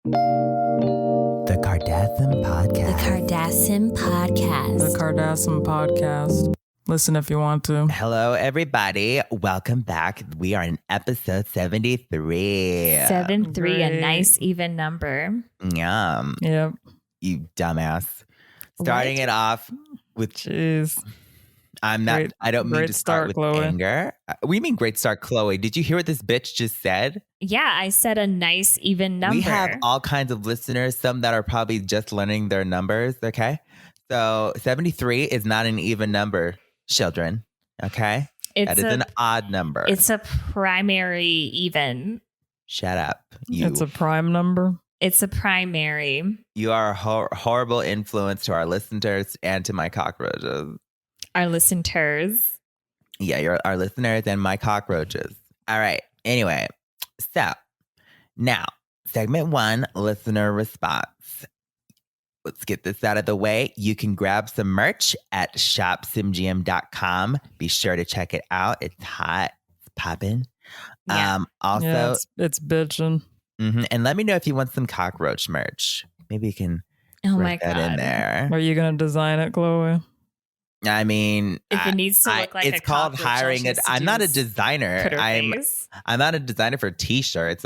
The Kardasim Podcast. The Kardasim Podcast. The Kardasim Podcast. Listen if you want to. Hello, everybody. Welcome back. We are in episode 73. 73, a nice even number. Yum. Yep. You dumbass. Starting it off with... Jeez. I don't mean to start with Khloe. anger. We mean great start, Khloe. Did you hear what this bitch just said? Yeah, I said a nice even number. We have all kinds of listeners, some that are probably just learning their numbers, okay? So 73 is not an even number, children, okay? That is an odd number. It's a primary even. Shut up. It's a prime number. It's a primary. You are a horrible influence to our listeners and to my cockroaches. Our listeners. Yeah, you're our listeners and my cockroaches. All right. Anyway, so now segment 1, listener response. Let's get this out of the way. You can grab some merch at shopsimgm.com. Be sure to check it out. It's hot. It's popping. Yeah. Also, yeah, it's bitching. And let me know if you want some cockroach merch. Maybe you can put that in there. Are you going to design it, Khloe? I mean, if it needs to look like it's a called cockroach, hiring it. I'm not a designer. I'm not a designer for t-shirts.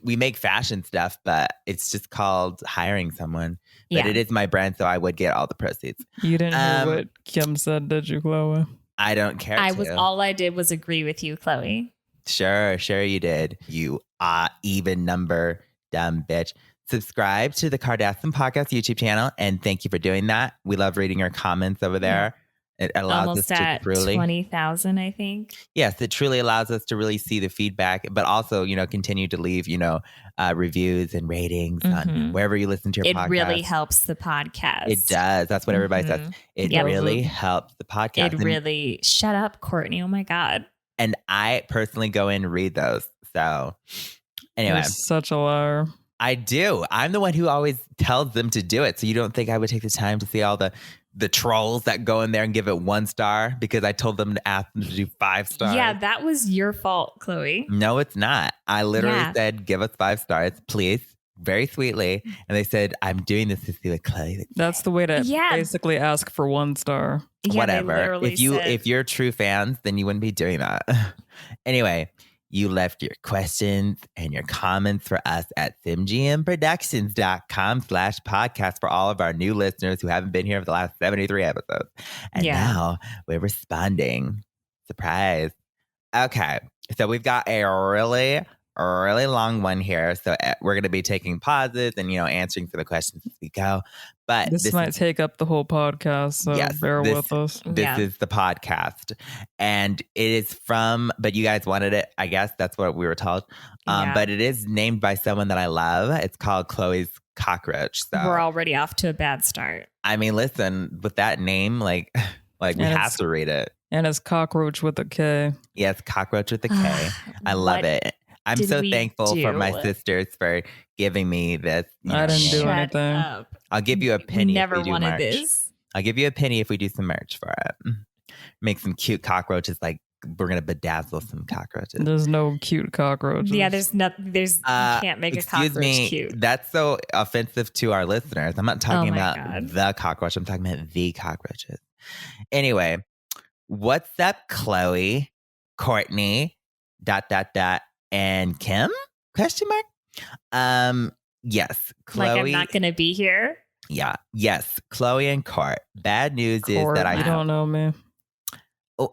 We make fashion stuff, but it's just called hiring someone. But it is my brand, so I would get all the proceeds. You didn't hear what Kim said, did you, Khloe? I don't care. All I did was agree with you, Khloe. Sure you did. You even number dumb bitch. Subscribe to the Kardasim Podcast YouTube channel, and thank you for doing that. We love reading your comments over there. It allows Almost us to at truly 20,000, I think. Yes, it truly allows us to really see the feedback, but also, continue to leave, reviews and ratings on wherever you listen to your podcast. It really helps the podcast. It does. That's what everybody says. It really helps the podcast. Shut up, Kourtney. Oh my God. And I personally go in and read those. So anyway. You're such a liar. I do. I'm the one who always tells them to do it. So you don't think I would take the time to see all the trolls that go in there and give it 1 star because I told them to ask them to do 5 stars. Yeah, that was your fault, Khloe. No, it's not. I literally said, give us 5 stars, please. Very sweetly. And they said, I'm doing this to see what Khloe. That's the way to basically ask for 1 star. Yeah, whatever. If you're true fans, then you wouldn't be doing that. Anyway. You left your questions and your comments for us at simgmproductions.com/podcast for all of our new listeners who haven't been here for the last 73 episodes. And now we're responding. Surprise. Okay. So we've got a really long one here. So we're going to be taking pauses and, answering some of the questions as we go. But this might take up the whole podcast, so bear with us. This is the podcast. And it is but you guys wanted it, I guess. That's what we were told. But it is named by someone that I love. It's called Khloe's Cockroach. So we're already off to a bad start. I mean, listen, with that name, we have to read it. And it's Cockroach with a K. Yes, Cockroach with a K. I love it. I'm so thankful for my sisters for giving me this. I didn't do anything. I'll give you a penny. Never if we do wanted merch. this. I'll give you a penny if we do some merch for it. Make some cute cockroaches. We're gonna bedazzle some cockroaches. There's no cute cockroaches. Yeah, there's nothing. You can't make a cockroach cute. That's so offensive to our listeners. I'm not talking about the cockroach. I'm talking about the cockroaches. Anyway, what's up, Khloe, Kourtney, ... and Kim? ? Yes, Khloe. I'm not going to be here. Yeah. Yes, Khloe and Kourt. Bad news is that you don't know me. Oh,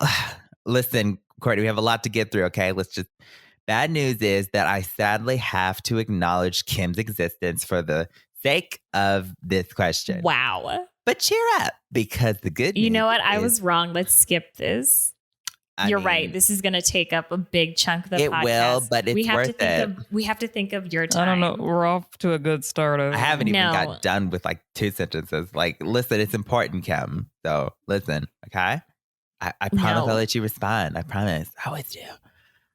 listen, Kourtney, we have a lot to get through. Okay, bad news is that I sadly have to acknowledge Kim's existence for the sake of this question. Wow. But cheer up, because the good news. You know what? I was wrong. Let's skip this. You're right. This is going to take up a big chunk of the podcast. It will, but it's worth it. We have to think of your time. I don't know. We're off to a good start. I haven't even got done with 2 sentences. Listen, it's important, Kim. So listen, okay? I promise I'll let you respond. I promise. I always do.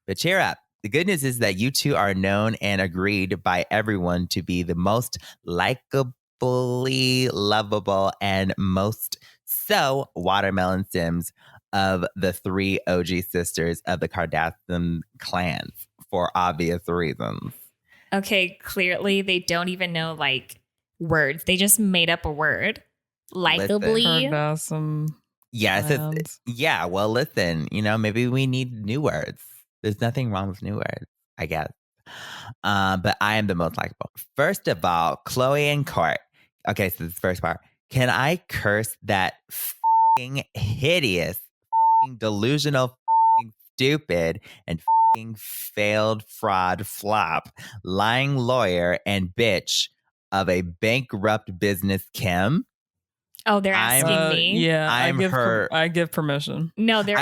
But cheer up. The good news is that you two are known and agreed by everyone to be the most likably lovable and most so watermelon Sims of the 3 OG sisters of the Kardashian clans for obvious reasons. Okay, clearly they don't even know like words. They just made up a word. Likeably. Kardasim. Yes. Yeah. Well, listen, maybe we need new words. There's nothing wrong with new words, I guess. But I am the most likable. First of all, Khloe and Kourt. Okay, so this first part. Can I curse that f***ing hideous, f***ing delusional, f***ing stupid, and f***ing failed fraud flop, lying lawyer and bitch of a bankrupt business, Kim? Oh, they're asking me. Yeah, I give permission. No, they're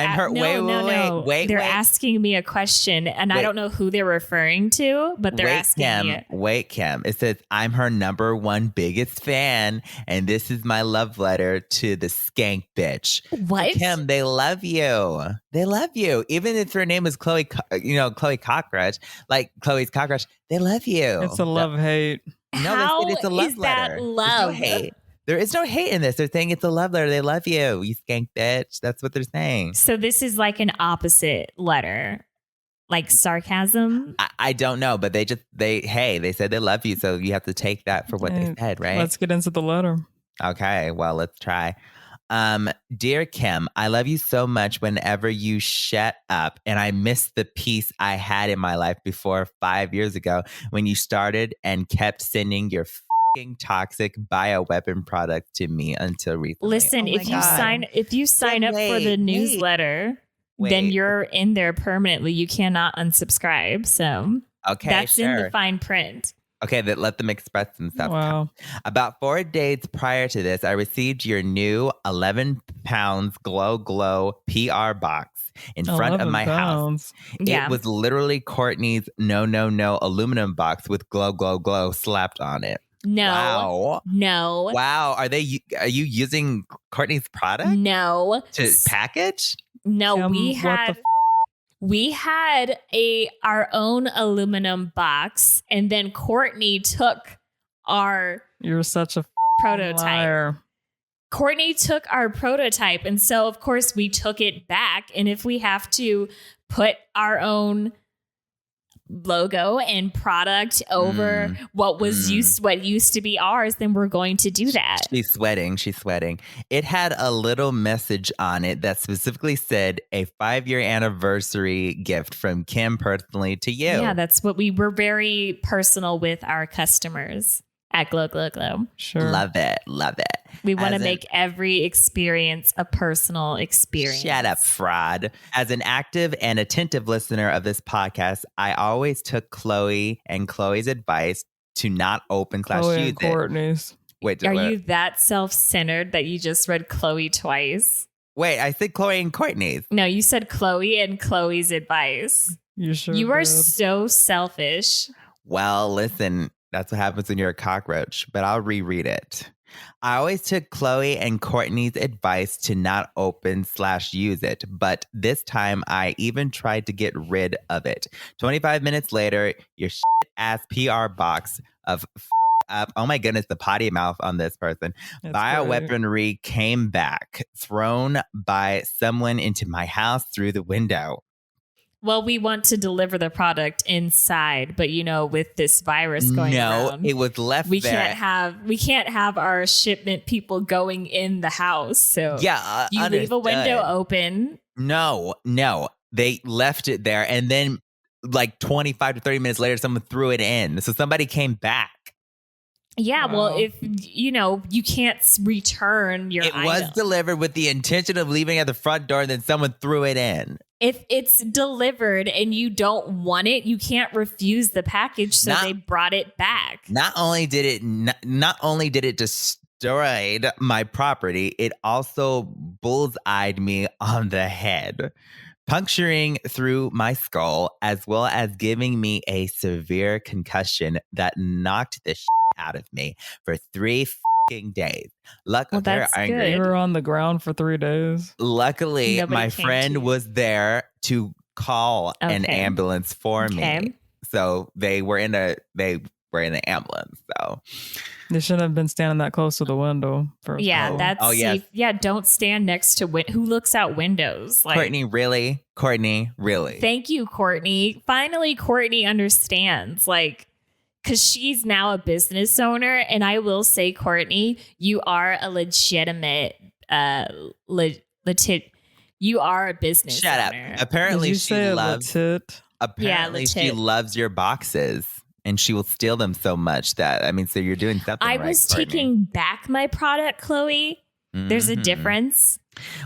Wait. They're asking me a question, and I don't know who they're referring to, but they're asking me. Wait, Kim. It says I'm her number one biggest fan, and this is my love letter to the skank bitch. What? Kim, they love you. They love you. Even if her name is Khloe, Khloe Cockroach, like Khloe's Cockroach, they love you. It's a love-hate. No, How they said it's a love is letter. that love? There's no hate. There is no hate in this. They're saying it's a love letter. They love you. You skank bitch. That's what they're saying. So this is like an opposite letter, like sarcasm. I don't know, but they said they love you. So you have to take that for what they said, right? Let's get into the letter. Okay, well, let's try. Dear Kim, I love you so much whenever you shut up. And I miss the peace I had in my life before 5 years ago when you started and kept sending your toxic bioweapon product to me until recently. Listen, if you sign up for the newsletter, then you're in there permanently. You cannot unsubscribe. So that's in the fine print. Okay, let them express themselves. Wow. About 4 days prior to this, I received your new 11 pounds glow PR box in front of my house. Yeah. It was literally Kourtney's no aluminum box with glow slapped on it. No. Wow. No. Wow. Are you using Kourtney's product? No. To package? No, we had our own aluminum box, and then Kourtney took our You're such a prototype. Liar. Kourtney took our prototype, and so of course we took it back. And if we have to put our own logo and product over what used to be ours, then we're going to do that. She's sweating. It had a little message on it that specifically said a 5-year anniversary gift from Kim personally to you. Yeah, that's what we're very personal with our customers at Glow Glow Glow. Sure. Love it. We want to make every experience a personal experience. Shut up, fraud. As an active and attentive listener of this podcast, I always took Khloe and Khloe's advice to not open / use it. Kourtney's. Wait, are you that self-centered that you just read Khloe twice? Wait, I said Khloe and Kourtney's. No, you said Khloe and Khloe's advice. You sure You are did. so selfish. Well, listen, that's what happens when you're a cockroach, but I'll reread it. I always took Khloe and Kourtney's advice to not open / use it, but this time I even tried to get rid of it. 25 minutes later, your shit-ass PR box of up, oh my goodness, the potty mouth on this person, bioweaponry came back, thrown by someone into my house through the window. Well, we want to deliver the product inside, but with this virus going around, it was left there. We can't have our shipment people going in the house. So you understood. leave a window open. No, they left it there, and then like 25 to 30 minutes later, someone threw it in. So somebody came back. Yeah, well, if you can't return your item. It was delivered with the intention of leaving at the front door, and then someone threw it in. If it's delivered and you don't want it, you can't refuse the package, so they brought it back. Not only did it destroy my property, it also bullseyed me on the head, puncturing through my skull, as well as giving me a severe concussion that knocked the shit out of me for 3 days. That's good. You were on the ground for 3 days. Luckily, my friend was there to call an ambulance for me. So they were in the ambulance. So they shouldn't have been standing that close to the window. That's safe. Yeah, don't stand next to who looks out windows. Like, Kourtney, really? Thank you, Kourtney. Finally, Kourtney understands. Like, because she's now a business owner. And I will say, Kourtney, you are a legitimate, you are a business Shut owner. up. Apparently she loves she loves your boxes and she will steal them so much that, I mean, so you're doing something right, I was Kourtney. taking back my product, Khloe. There's a difference.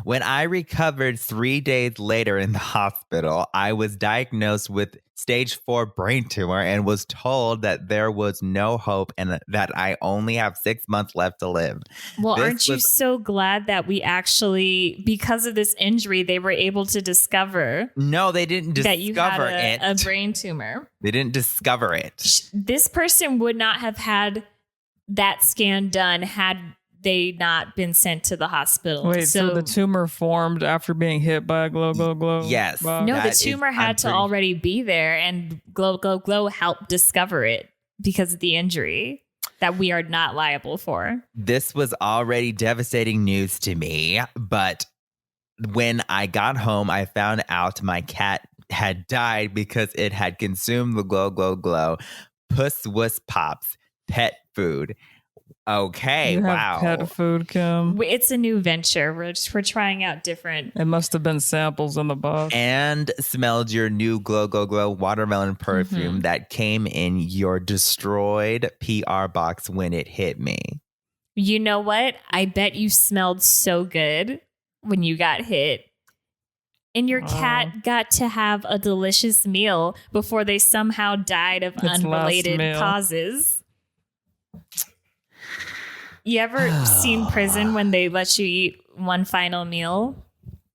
When I recovered 3 days later in the hospital, I was diagnosed with stage 4 brain tumor and was told that there was no hope and that I only have 6 months left to live. Well, aren't you so glad that we actually, because of this injury, they were able to discover? No, they didn't discover that you had a brain tumor. They didn't discover it. This person would not have had that scan done had they not been sent to the hospital. Wait, so the tumor formed after being hit by a glow? Yes. Box? No, the tumor had to already be there, and glow helped discover it because of the injury that we are not liable for. This was already devastating news to me, but when I got home, I found out my cat had died because it had consumed the glow Puss Wuss Pops pet food. Okay, you wow. Have pet food, Kim. It's a new venture. We're trying out different. It must have been samples in the box. And smelled your new glow watermelon perfume that came in your destroyed PR box when it hit me. You know what? I bet you smelled so good when you got hit. And your cat got to have a delicious meal before they somehow died of unrelated causes. You ever seen Prison when they let you eat one final meal?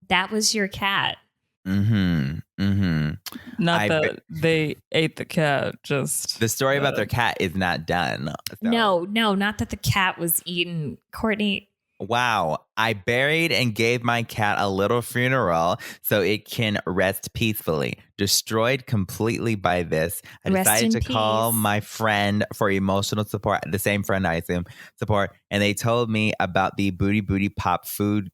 That was your cat. Not that they ate the cat, just... The story about their cat is not done. So. No, not that the cat was eaten. Kourtney. Wow. I buried and gave my cat a little funeral so it can rest peacefully. Destroyed completely by this, I decided to call my friend for emotional support, the same friend I assume, support, and they told me about the Booty Pop food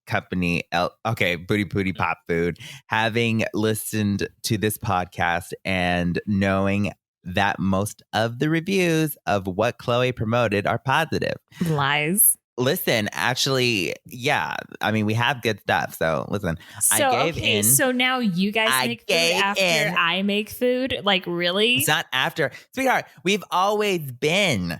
company. Booty Pop food. Having listened to this podcast and knowing that most of the reviews of what Khloe promoted are positive. Lies. Listen, actually, yeah. I mean, we have good stuff. So listen, I gave in. So now you guys make food after I make food? Like, really? It's not after. Sweetheart, we've always been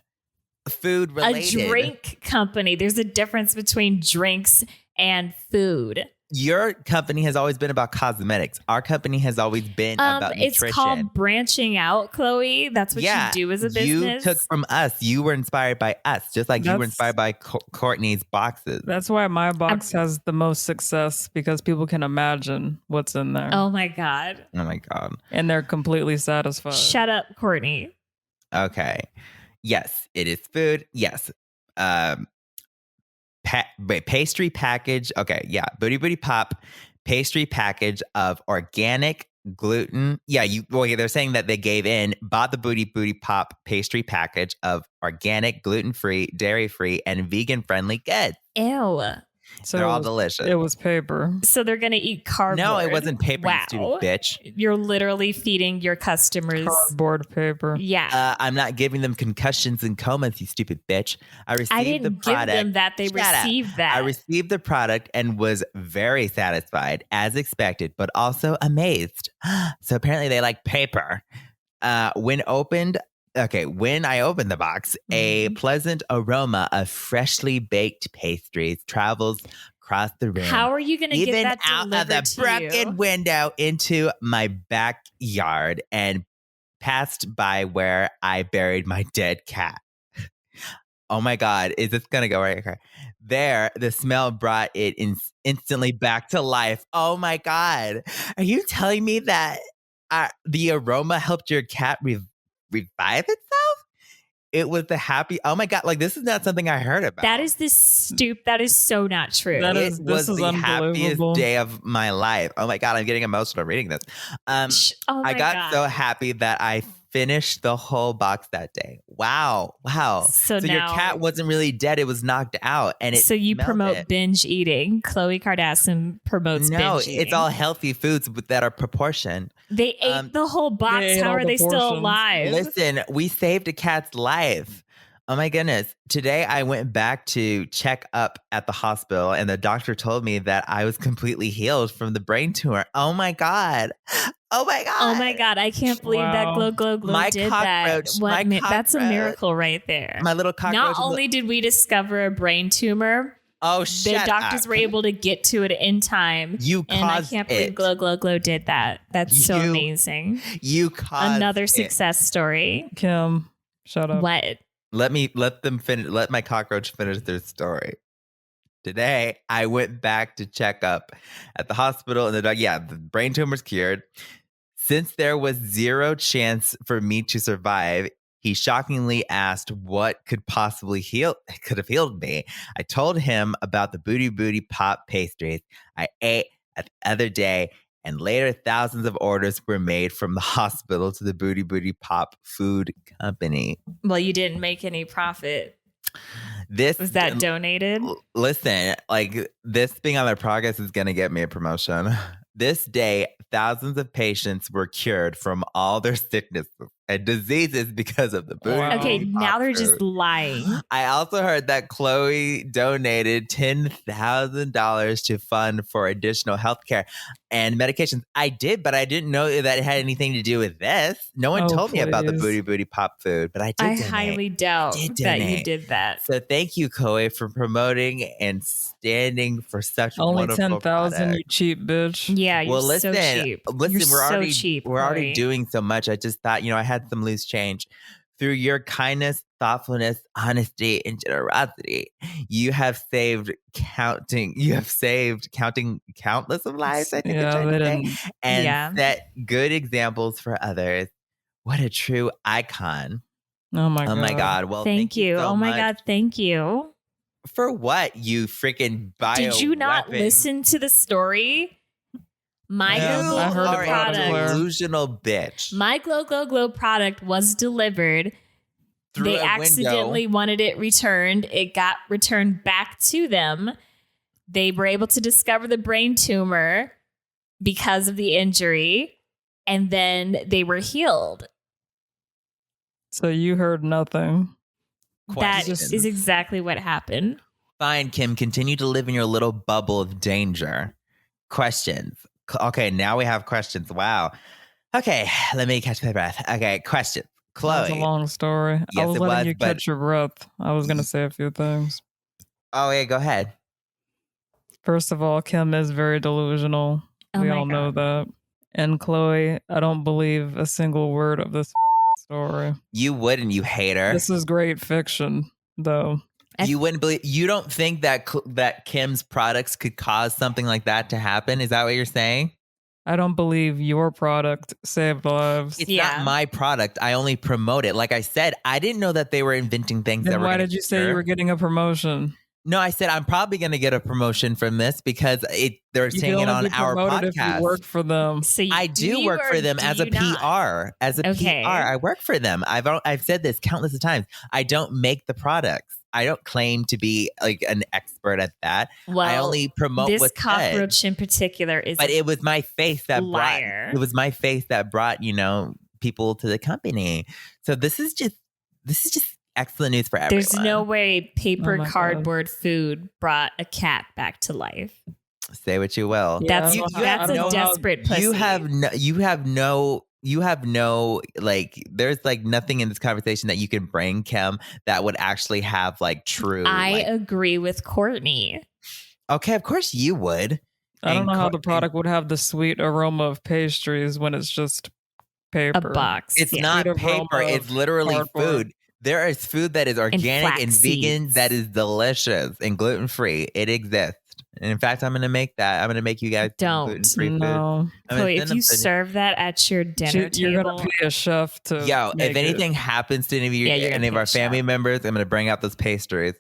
food related. A drink company. There's a difference between drinks and food. Your company has always been about cosmetics. Our company has always been about nutrition. It's called branching out, Khloe. That's what you do as a business. You took from us. You were inspired by us, just like you were inspired by Kourtney's boxes. That's why my box has the most success, because people can imagine what's in there. Oh my God. And they're completely satisfied. Shut up, Kourtney. Okay. Yes, it is food. Yes. Pastry package. Okay, yeah. Booty Pop pastry package of organic gluten. Yeah, they're saying that they gave in, bought the Booty Pop pastry package of organic, gluten-free, dairy-free, and vegan-friendly goods. Ew. So they're all delicious. It was paper. So they're going to eat cardboard. No, it wasn't paper, wow. You stupid bitch. You're literally feeding your customers cardboard paper. Yeah. I'm not giving them concussions and comas, you stupid bitch. I didn't the product. Give them that. They received that. I received the product and was very satisfied, as expected, but also amazed. So apparently they like paper. When I opened the box, a pleasant aroma of freshly baked pastries travels across the room. How are you going to get that out of the broken window into my backyard and passed by where I buried my dead cat? Oh my God, is this going to go right here? There, the smell brought it instantly back to life. Oh my God. Are you telling me that the aroma helped your cat revive itself? It was the happy. Oh my God! Like, this is not something I heard about. That is That is so not true. This was the happiest day of my life. Oh my God! I'm getting emotional reading this. I got so happy that I finished the whole box that day. Wow. So your now- cat wasn't really dead. It was knocked out. And So you smelled promote it. binge eating. Khloe Kardashian promotes No, binge eating. it's all healthy foods that are proportioned. They ate the whole box. they ate How all are the they still portions. alive? Listen, we saved a cat's life. Oh my goodness. Today I went back to check up at the hospital and the doctor told me that I was completely healed from the brain tumor. Oh my God. Oh my God. Oh my God. I can't believe that Wow. Glow My did cockroach, that. my That's a cockroach. miracle right there. My little cockroach. Not only did we discover a brain tumor, Oh, the shut doctors up. were able to get to it in time. You And I caused can't it. believe Glow did that. That's so You amazing. You caused Another it. success story. Kim, shut up. What? Let them finish. Let my cockroach finish their story. Today, I went back to check up at the hospital, and the brain tumor's cured. Since there was zero chance for me to survive, he shockingly asked what could have healed me. I told him about the Booty Pop pastries I ate the other day, and later thousands of orders were made from the hospital to the Booty Pop food company. Well, you didn't make any profit. This Was that donated? Listen, like this being on their progress is going to get me a promotion. This day, thousands of patients were cured from all their sicknesses and diseases because of the Booty Okay, Pop now they're food. just lying. I also heard that Khloe donated $10,000 to fund for additional healthcare and medications. I did, but I didn't know that it had anything to do with this. No one Oh, told me about the please. Booty Pop food, but I did. I donate. highly doubt did that you donate. did that. So thank you, Khloe, for promoting and standing for such Only wonderful 10,000, you products. cheap bitch. Yeah, you're Well, listen, so cheap. listen, You're we're so already cheap. we're already Khloe. doing so much. I just thought, I had some loose change. Through your kindness, thoughtfulness, honesty, and generosity, you have saved counting countless of lives, I think Yeah, I'm they trying to didn't. say, and Yeah. set good examples for others. What a true icon. Oh my God. Oh my God. Well, Thank you. so Oh my much. God, thank you. For what, you freaking bio Did you not weapon? listen to the story? My Yeah, Glow I heard Glow about it, product. Claire. Delusional bitch. My Glow product was delivered. Through They a accidentally window. wanted it returned. It got returned back to them. They were able to discover the brain tumor because of the injury, and then they were healed. So you heard nothing. That Questions. is exactly what happened. Fine, Kim. Continue to live in your little bubble of danger. Questions. Okay, now we have questions. Wow. Okay, let me catch my breath. Okay, questions. That was a Khloe. long story. I Yes, was it letting was, you but- catch your breath. I was going to say a few things. Oh, yeah, go ahead. First of all, Kim is very delusional. Oh We my all know God. that. And Khloe, I don't believe a single word of this story. You wouldn't, you hater. This is great fiction, though. You wouldn't believe. You don't think that Kim's products could cause something like that to happen? Is that what you're saying? I don't believe your product saved lives. It's Yeah. not my product. I only promote it. Like I said, I didn't know that they were inventing things that Then were why gonna did you say cure. you were getting a promotion? No, I said I'm probably going to get a promotion from this because they're You saying can it only on be our promoted if podcast. you work for them. So I do you work or for them do as a you not? PR. As a Okay. PR, I work for them. I've said this countless of times. I don't make the products. I don't claim to be like an expert at that. Well, I only promote this what's said. cockroach in particular is But it was my face that liar. brought. It was my face that brought people to the company. So this is just excellent news for everyone. there's no way paper Oh my God. cardboard food brought a cat back to life. Say what you will. Yeah, That's I don't know that's how- I a don't know how- desperate pussy. You have no like there's like nothing in this conversation that you can bring, Kim, that would actually have like true I agree with Kourtney. okay, of course you would. I don't And know how the co- product would have the sweet aroma of pastries when it's just paper. A box. It's yeah. not Sweet aroma paper, of it's literally cardboard. food. There is food that is organic and flax vegan seeds. that is delicious and gluten-free. It exists. And in fact, I'm going to make that. I'm going to make you guys some Don't. gluten-free food. No. I'm gonna Chloe, send if them you to- serve that at your dinner You're table, going to be a chef to Yo, make if anything happens to any of you, Yeah, you're gonna any of be a our family chef. members, I'm going to bring out those pastries.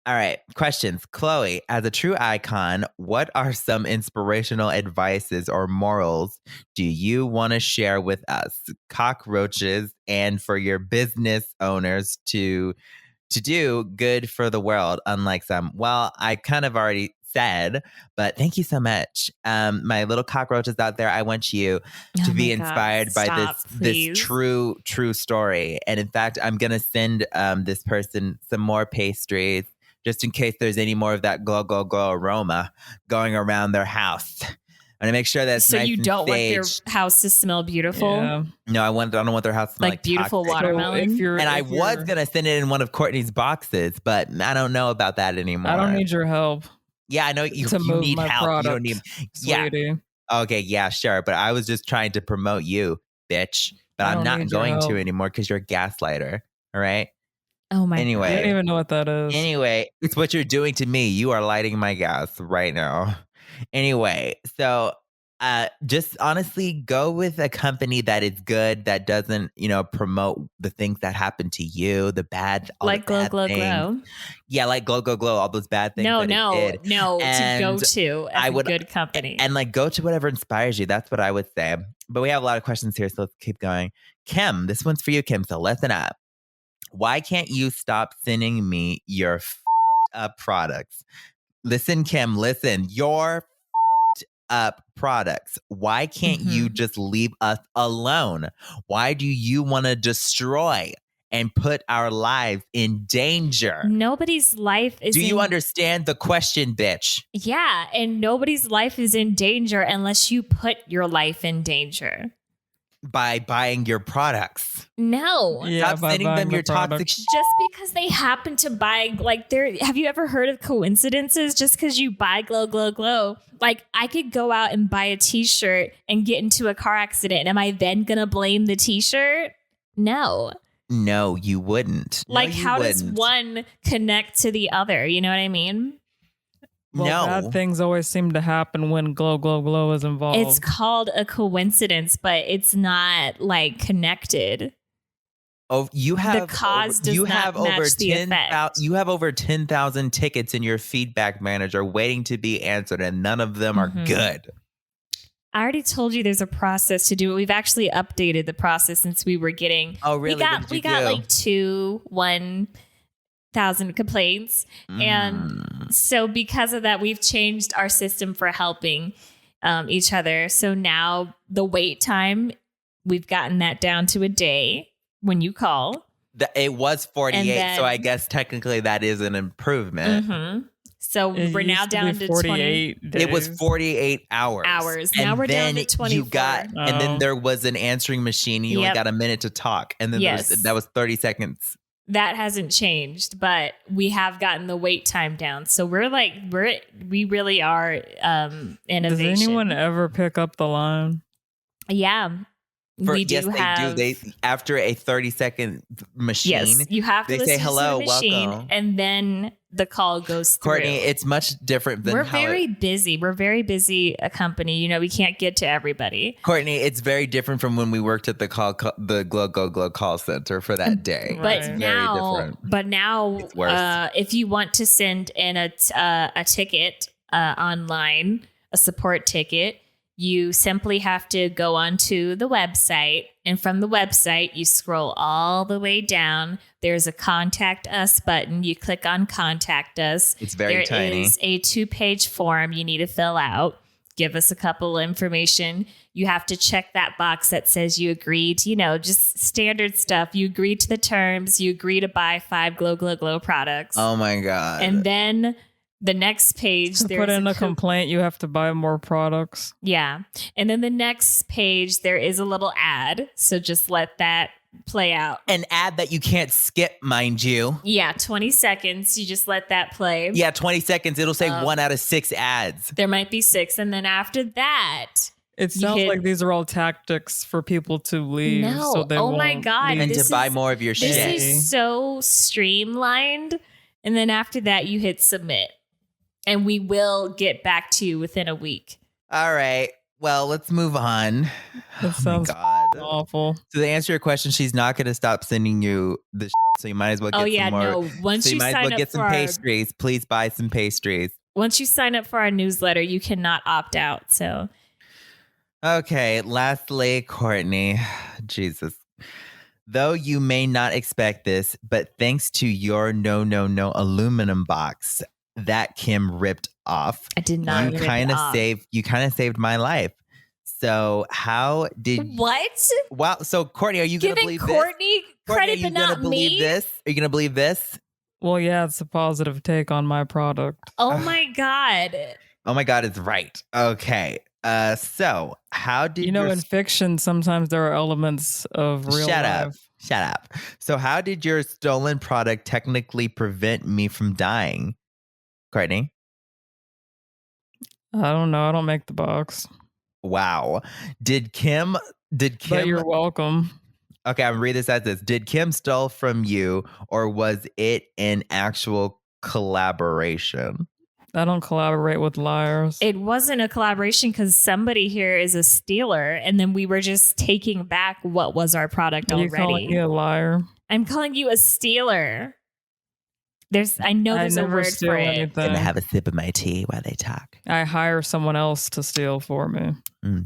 All right. Questions. Khloe, as a true icon, what are some inspirational advices or morals do you want to share with us, cockroaches, and for your business owners to do good for the world, unlike some? Well, I kind of already said, but thank you so much. My little cockroaches out there, I want you to be inspired by this true story. And in fact, I'm going to send this person some more pastries just in case there's any more of that glow aroma going around their house. I'm gonna make sure that's so nice you and don't want staged. their house to smell beautiful. Yeah. No, I don't want their house to smell like beautiful toxic. watermelon. So I was gonna send it in one of Courtney's boxes, but I don't know about that anymore. I don't need your help. Yeah, I know you move need my help. product, You don't need. sweetie. Yeah. Okay. Yeah. Sure. But I was just trying to promote you, bitch. But I'm not going to anymore because you're a gaslighter. All right. Oh my Anyway, I don't even know what that is. Anyway, it's what you're doing to me. You are lighting my gas right now. Anyway, so just honestly go with a company that is good, that doesn't, promote the things that happen to you, the bad, all like the bad glow. Yeah, like glow, all those bad things. No, it did. to go to as a good company. And like go to whatever inspires you. That's what I would say. But we have a lot of questions here, so let's keep going. Kim, this one's for you, Kim. So listen up. Why can't you stop sending me your up products? Listen, Kim, listen. Your up products. Why can't you just leave us alone? Why do you want to destroy and put our lives in danger? Nobody's life is Do you understand the question, bitch? Yeah, and nobody's life is in danger unless you put your life in danger. By buying your products. No. Yeah, stop sending them your toxic just because they happen to buy, have you ever heard of coincidences? Just because you buy glow. Like, I could go out and buy a t-shirt and get into a car accident. Am I then going to blame the t-shirt? No. No, you wouldn't. Does one connect to the other? You know what I mean? Well, bad things always seem to happen when glow is involved. It's called a coincidence, but it's not connected. Oh, you have the cause does not match the effect. You have over 10,000 tickets in your feedback manager waiting to be answered, and none of them are good. I already told you there's a process to do it. We've actually updated the process since we were getting. Oh, really? We got 1,000 complaints. And so because of that, we've changed our system for helping each other. So now the wait time, we've gotten that down to a day when you call. It was 48, so I guess technically that is an improvement. So we're now down to 48 days. It was 48 hours. Now we're down to 24. And then there was an answering machine. You only got a minute to talk. And then that was 30 seconds. That hasn't changed, but we have gotten the wait time down. So we really are innovation. Does anyone ever pick up the line? Yeah. They do. After a 30-second machine, yes, you have to say hello, to the machine, welcome, and then the call goes through. Courtney, it's much different than We're very busy. We're very busy a company. We can't get to everybody. Courtney, it's very different from when we worked at the Glow call center for that day. But now, it's worse. If you want to send in a ticket online, a support ticket, you simply have to go onto the website, and from the website, you scroll all the way down. There's a contact us button. You click on contact us. It's very tiny. There is a 2-page form you need to fill out. Give us a couple of information. You have to check that box that says you agreed, just standard stuff. You agree to the terms. You agree to buy 5 glow products. Oh my God. And then the next page, to put in a complaint, you have to buy more products. Yeah. And then the next page, there is a little ad. So just let that play out. An ad that you can't skip, mind you. Yeah, 20 seconds. You just let that play. Yeah, 20 seconds. It'll say 1 out of 6 ads. There might be 6. And then after that, it sounds like these are all tactics for people to leave. No. So they oh my God. And to buy more of your shit. This is so streamlined. And then after that, you hit submit. And we will get back to you within a week. All right. Well, let's move on. That sounds my God. Awful. So to answer your question, she's not going to stop sending you the shit, so you might as well get some more. No. Once so you you might as sign well up get for some pastries. Please buy some pastries. Once you sign up for our newsletter, you cannot opt out. So, okay. Lastly, Kourtney, Jesus. Though you may not expect this, but thanks to your no aluminum box that Kim ripped off, I did not. You kind of saved my life. So how did what? Wow. So Kourtney, are you going to believe Kourtney this? credit, but not me? This? Are you going to believe this? Well, yeah, it's a positive take on my product. Oh my God. Oh my God, it's right. Okay. So how did in fiction, sometimes there are elements of real life. Shut up. So how did your stolen product technically prevent me from dying, Kourtney? I don't know. I don't make the box. Wow. Did Kim? But you're welcome. Okay, I'm reading this as this. Did Kim steal from you, or was it an actual collaboration? I don't collaborate with liars. It wasn't a collaboration because somebody here is a stealer, and then we were just taking back what was our product already. You're calling me a liar. I'm calling you a stealer. I know there's a word for it. I'm gonna have a sip of my tea while they talk. I hire someone else to steal for me.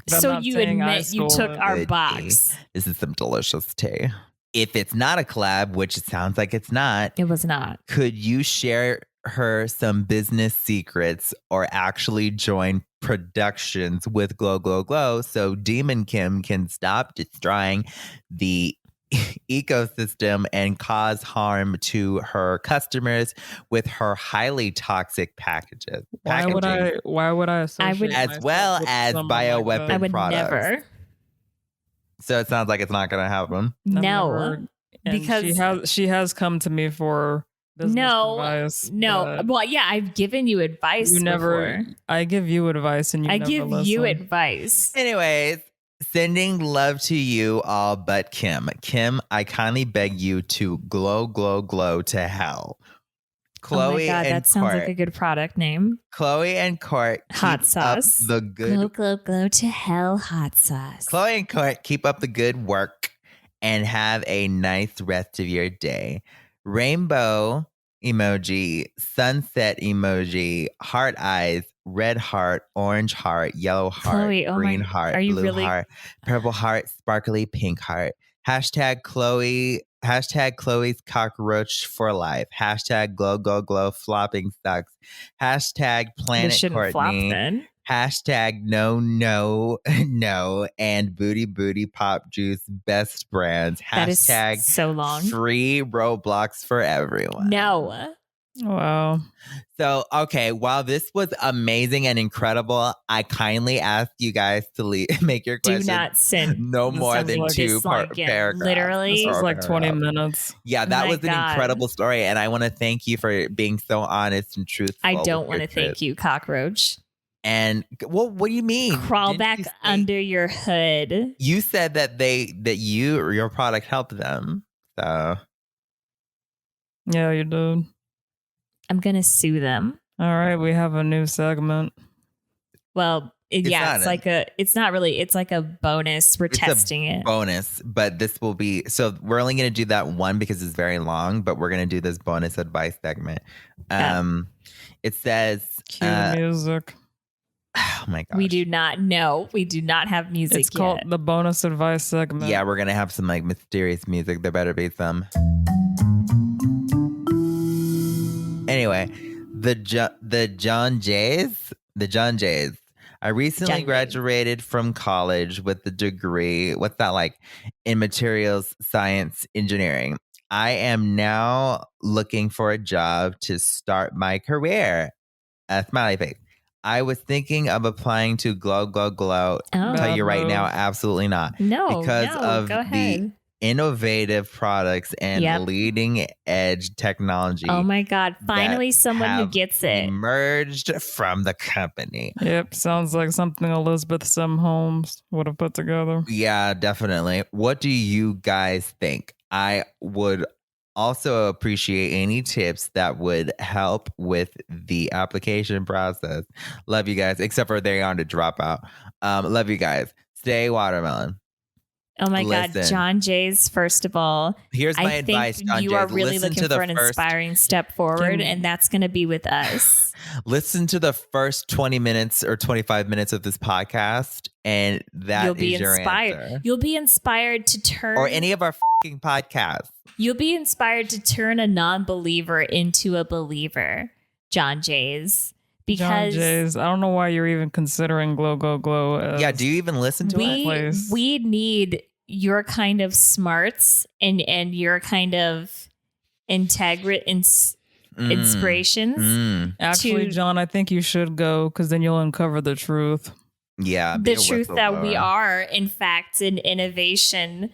So you admit you took our box. Tea. This is some delicious tea. If it's not a collab, which it sounds like it's not. It was not. Could you share her some business secrets or actually join productions with Glow Glow Glow so Demon Kim can stop destroying the ecosystem and cause harm to her customers with her highly toxic packages? Why would I associate as well as bioweapon I would products? Never. So it sounds like it's not going to happen. No, because she has come to me for business advice. No. Well, yeah, I've given you advice. Before. I give you advice and you never give listen. you advice. Anyways, sending love to you all but Kim. Kim, I kindly beg you to glow to hell. Khloe oh my God, and that sounds Kourt, like a good product name. Khloe and Kourt, hot sauce. The good glow to hell hot sauce. Khloe and Kourt, keep up the good work and have a nice rest of your day. Rainbow emoji, sunset emoji, heart eyes, red heart, orange heart, yellow heart, Khloe, green heart, are you blue really? heart, purple heart, sparkly pink heart. Hashtag Khloe's cockroach for life. Hashtag glow flopping sucks. Hashtag planet Kourtney. Flop, then. Hashtag no and booty pop juice best brands. Hashtag so long. Free Roblox for everyone. No. Wow. So, okay, while this was amazing and incredible, I kindly ask you guys to make your questions do not send no more than two paragraphs. Literally. This was like 20 minutes. Yeah, that was an incredible story. And I want to thank you for being so honest and truthful. I don't want to thank you, cockroach. And well, what do you mean? Crawl back under your hood. You said that you or your product helped them. So yeah, you did. I'm gonna sue them. All right, we have a new segment. Well, it's like a bonus. We're testing it. Bonus, but this will be so we're only gonna do that one because it's very long, but we're gonna do this bonus advice segment. It says cue music. Oh my gosh. We do not have music. It's called the bonus advice segment. Yeah, we're gonna have some like mysterious music. There better be some. Anyway, the John Jays. I recently graduated from college with a degree. What's that like? In materials science engineering. I am now looking for a job to start my career. Smiley face. I was thinking of applying to Glow. I'll tell you right now, absolutely not. Because of the innovative products and leading edge technology. Oh my God. Finally, someone who gets it. Emerged from the company. Yep. Sounds like something Elizabeth Holmes would have put together. Yeah, definitely. What do you guys think? I would also appreciate any tips that would help with the application process. Love you guys, except for they're on to drop out. Love you guys. Stay watermelon. Oh my God, Listen. John Jay's, first of all, Here's my I advice, think John you Jay. are really Listen looking to the for an first- inspiring step forward, and that's going to be with us. Listen to the first 20 minutes or 25 minutes of this podcast, and that You'll be is your inspired. answer. You'll be inspired to turn, Or any of our fucking podcasts. You'll be inspired to turn a non-believer into a believer, John Jay's. Because John Jay's, I don't know why you're even considering Glow Go Glow. As Yeah, do you even listen to it? we need your kind of smarts and your kind of inspirations. Actually, John, I think you should go because then you'll uncover the truth. Yeah. The truth that we are, in fact, an innovation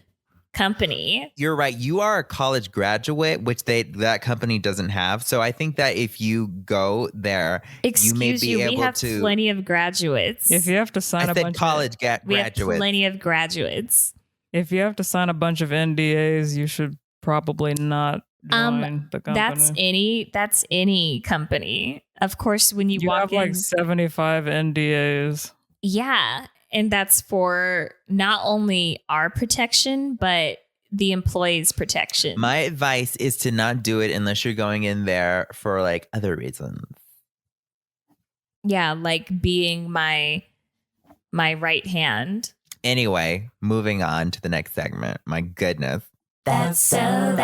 company. You're right. You are a college graduate, which that company doesn't have. So I think that if you go there, you may be able we have to. plenty of graduates. If you have to sign I a said bunch college we have graduates. plenty of graduates. if you have to sign a bunch of NDAs, you should probably not join the company. That's any company. Of course, when you walk have in, like 75 NDAs. yeah, and that's for not only our protection but the employees' protection. My advice is to not do it unless you're going in there for like other reasons. Yeah, like being my right hand. Anyway, moving on to the next segment. My goodness. That's so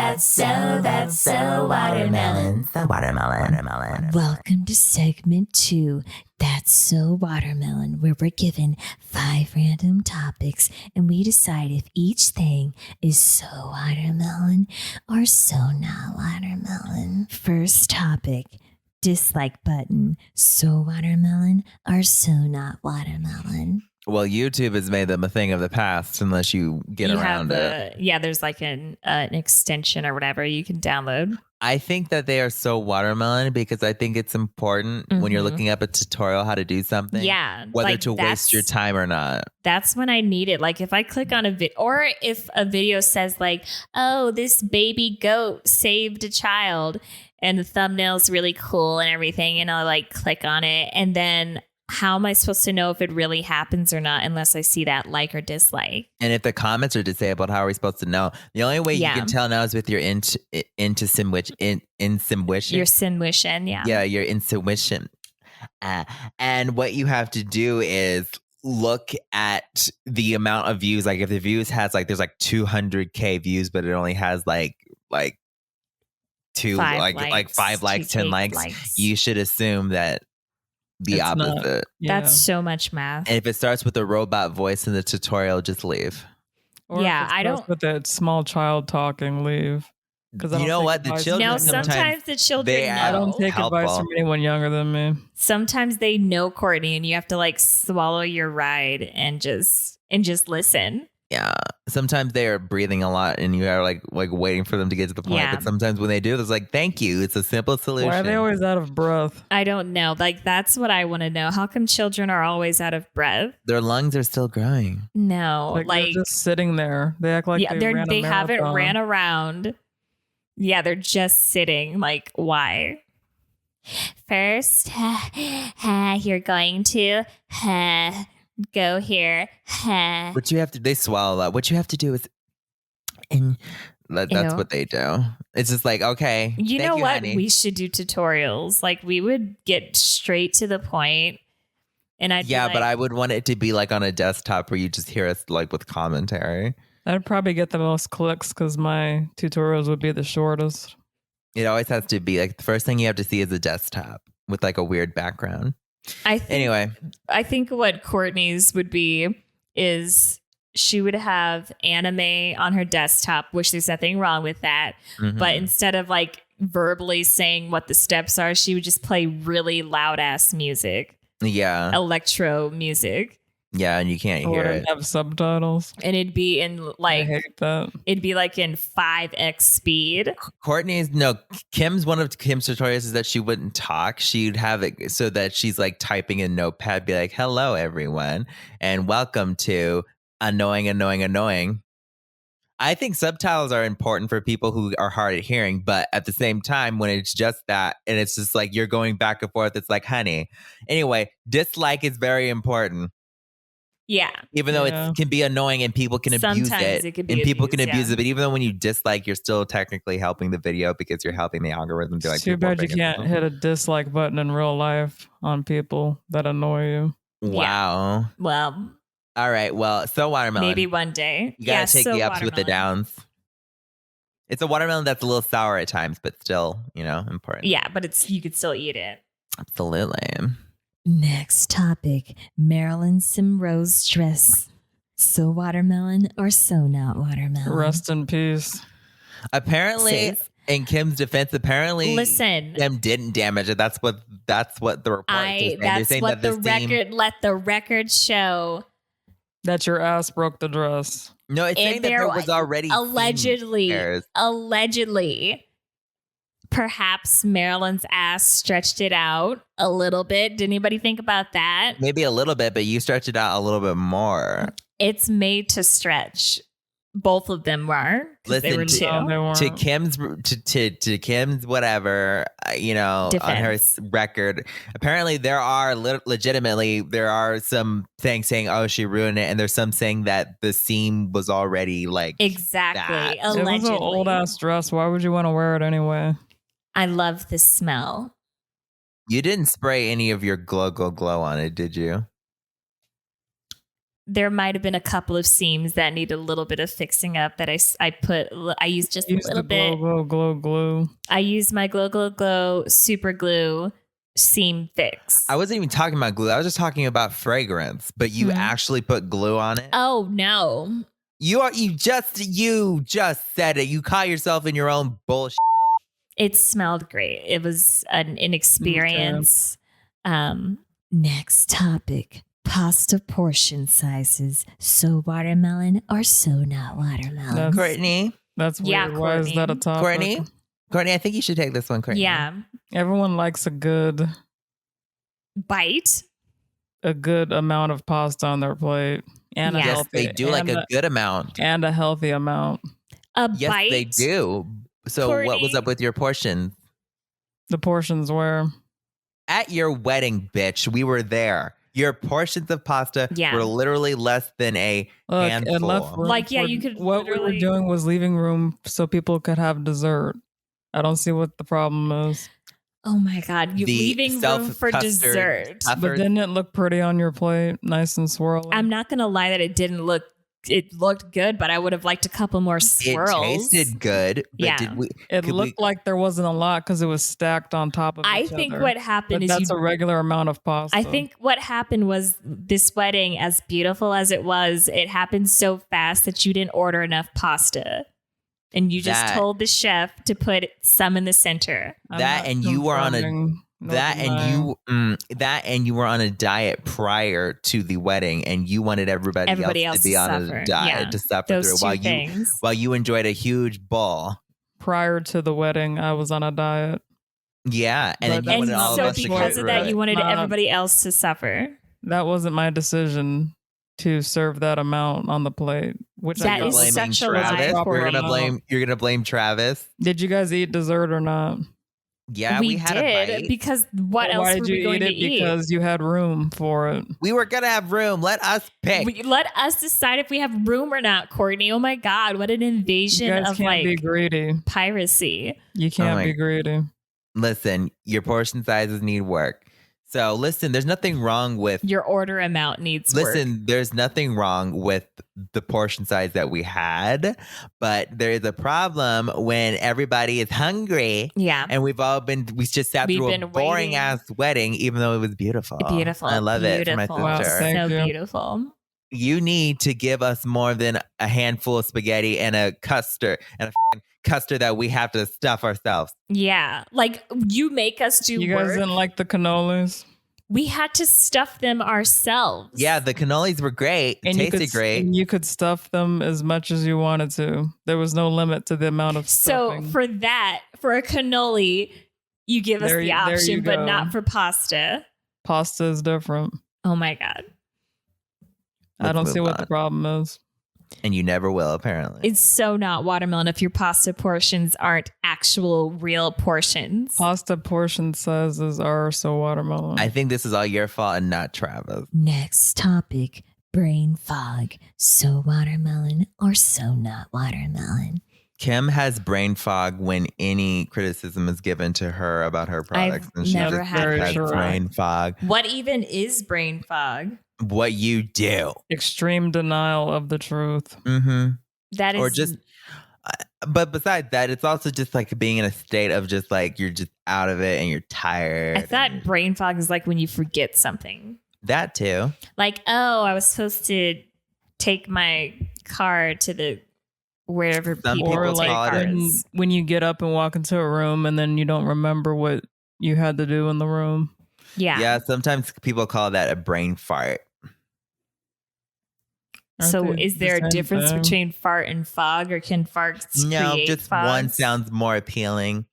watermelon. So watermelon. Welcome to segment 2. That's so watermelon, where we're given 5 random topics and we decide if each thing is so watermelon or so not watermelon. First topic, dislike button. So watermelon or so not watermelon. Well, YouTube has made them a thing of the past unless you get around it. Yeah, there's like an extension or whatever you can download. I think that they are so watermelon because I think it's important when you're looking up a tutorial how to do something. Yeah. Whether like to waste your time or not. That's when I need it. Like if I click on a video, or if a video says like, oh, this baby goat saved a child, and the thumbnail's really cool and everything, and I'll like click on it, and then how am I supposed to know if it really happens or not unless I see that like or dislike? And if the comments are disabled, how are we supposed to know? The only way you can tell now is with your intuition. Your sinwition, yeah. Yeah, your intuition. And what you have to do is look at the amount of views. Like if the views has like, there's like 200K views, but it only has like 5 likes, 10 likes. You should assume that the opposite. That's so much math. And if it starts with a robot voice in the tutorial, just leave. Or yeah, I don't. With that small child talking, leave. Because you know what, the children. No, sometimes the children know. I don't take advice from anyone younger than me. Sometimes they know Kourtney, and you have to like swallow your ride and just listen. Yeah, sometimes they are breathing a lot, and you are like waiting for them to get to the point. Yeah. But sometimes when they do, it's like, thank you. It's a simple solution. Why are they always out of breath? I don't know. Like that's what I want to know. How come children are always out of breath? Their lungs are still growing. No, like they're just sitting there. They act like they haven't ran around. Yeah, they're just sitting. Like why? First, you're going to go here. What you have to, they swallow that. What you have to do is, and that's what they do. It's just like, okay. You know what? Honey. We should do tutorials. Like we would get straight to the point, and I'd but I would want it to be like on a desktop where you just hear us like with commentary. I'd probably get the most clicks because my tutorials would be the shortest. It always has to be like the first thing you have to see is a desktop with like a weird background. I think what Kourtney's would be is she would have anime on her desktop, which there's nothing wrong with that. Mm-hmm. But instead of like verbally saying what the steps are, she would just play really loud ass music. Yeah. Electro music. Yeah, and you can't hear it. Have subtitles. And it'd be in like, I hate that. It'd be like in 5x speed. Kim's one of Kim's tutorials is that she wouldn't talk. She'd have it so that she's like typing in Notepad, be like, hello, everyone, and welcome to Annoying. I think subtitles are important for people who are hard of hearing, but at the same time, when it's just that, and it's just like you're going back and forth, it's like, honey. Anyway, dislike is very important. Yeah. Even though it can be annoying and people can abuse Sometimes it. it could be and people can abused, abuse yeah. it. But even though when you dislike, you're still technically helping the video because you're helping the algorithm do like Too bad you can't hit a dislike button in real life on people that annoy you. Wow. Yeah. Well. All right. Well, so watermelon. Maybe one day. You gotta take the ups with the downs. It's a watermelon that's a little sour at times, but still, important. Yeah, but you could still eat it. Absolutely. Next topic, Marilyn Monroe's dress. So watermelon or so not watermelon? Rest in peace. Apparently, in Kim's defense, Listen, Kim didn't damage it. That's what the report is. That's what let the record show. That your ass broke the dress. No, it's saying that there was already allegedly. Perhaps Marilyn's ass stretched it out a little bit. Did anybody think about that? Maybe a little bit, but you stretched it out a little bit more. It's made to stretch. Both of them were. Listen, they were to Kim's whatever, defense. On her record, apparently there are some things saying, oh, she ruined it. And there's some saying that the seam was already like exactly. Allegedly. It was an old ass dress. Why would you want to wear it anyway? I love the smell. You didn't spray any of your glow on it, did you? There might have been a couple of seams that need a little bit of fixing up that I used just a little bit. Glow. I used my glow super glue seam fix. I wasn't even talking about glue. I was just talking about fragrance, but you actually put glue on it? Oh no. You just said it. You caught yourself in your own bullshit. It smelled great. It was an experience. Okay. Next topic. Pasta portion sizes. So watermelon or so not watermelon? Kourtney. That's weird. Yeah, why is that a topic? Courtney, I think you should take this one, Kourtney. Yeah. Everyone likes a good bite. A good amount of pasta on their plate. And yes, healthy, they do like a good amount. And a healthy amount. Yes, bite? They do. So Kourtney, what was up with your portions? The portions were? At your wedding, bitch. We were there. Your portions of pasta were literally less than a handful. You could. What we were doing was leaving room so people could have dessert. I don't see what the problem is. Oh my God. You're leaving room for dessert. But didn't it look pretty on your plate? Nice and swirly. I'm not going to lie that it looked good, but I would have liked a couple more swirls. It tasted good. But it looked like there wasn't a lot because it was stacked on top of each other. I think what happened is that's a regular amount of pasta. I think what happened was this wedding, as beautiful as it was, it happened so fast that you didn't order enough pasta. And you just told the chef to put some in the center. You were on a diet prior to the wedding, and you wanted everybody else to be on a diet to suffer through it while you enjoyed a huge ball. Prior to the wedding, I was on a diet. Yeah, and then you wanted all of us to because of that, you wanted everybody else to suffer. That wasn't my decision to serve that amount on the plate. Which that is such a lie. You're gonna blame Travis. Did you guys eat dessert or not? Yeah, we had a bite. Because else were we going to eat? Because you had room for it. We were going to have room. Let us pick. Let us decide if we have room or not, Kourtney. Oh my God, what an invasion of be greedy. Piracy. You can't be greedy. Listen, your portion sizes need work. So listen, there's nothing wrong with your order amount needs work. Listen, there's nothing wrong with the portion size that we had, but there is a problem when everybody is hungry. Yeah. And we just sat through a boring ass wedding, even though it was beautiful. Beautiful. I love it for my sister. Wow, so beautiful. You need to give us more than a handful of spaghetti and a custard that we have to stuff ourselves. Yeah. Like you make us do You guys didn't like the cannolis? We had to stuff them ourselves. Yeah, the cannolis were great. It tasted great. And you could stuff them as much as you wanted to. There was no limit to the amount of stuffing. So for a cannoli, you give us the option, but not for pasta. Pasta is different. Oh my God. I don't see what the problem is. And you never will, apparently. It's so not watermelon if your pasta portions aren't actual real portions. Pasta portion sizes are so watermelon. I think this is all your fault and not Travis. Next topic. brain fog. So watermelon or so not watermelon? Kim has brain fog when any criticism is given to her about her products. I've never had brain fog. What even is brain fog? What you do. Extreme denial of the truth. Mm-hmm. That is... Or just... But besides that, it's also just like being in a state of just like you're just out of it and you're tired. I thought brain fog is like when you forget something. That too. Like, oh, I was supposed to take my car to the... wherever people take cars. When you get up and walk into a room and then you don't remember what you had to do in the room. Yeah, sometimes people call that a brain fart. So is there a difference between fart and fog, or can farts create just fogs? One sounds more appealing,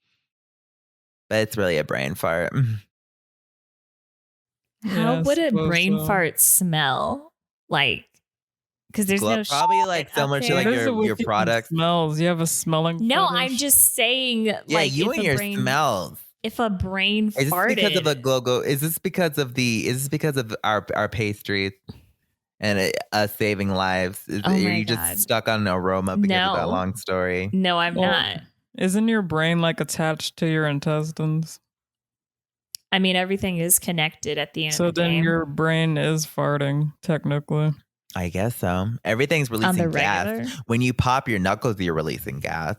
but it's really a brain fart. How would a brain fart smell like? Because there's no probably like so much like your product smells. You have a smelling. No, fetish? I'm just saying. Yeah, like, you and your smells. If a brain farted, is this because of a go-go? Is this because of our pastries and us saving lives? Are you just stuck on an aroma because of that long story? No, I'm not. Isn't your brain like attached to your intestines? I mean, everything is connected at the end. So of the then game. your brain is farting, technically. I guess so. Everything's releasing gas. When you pop your knuckles, you're releasing gas.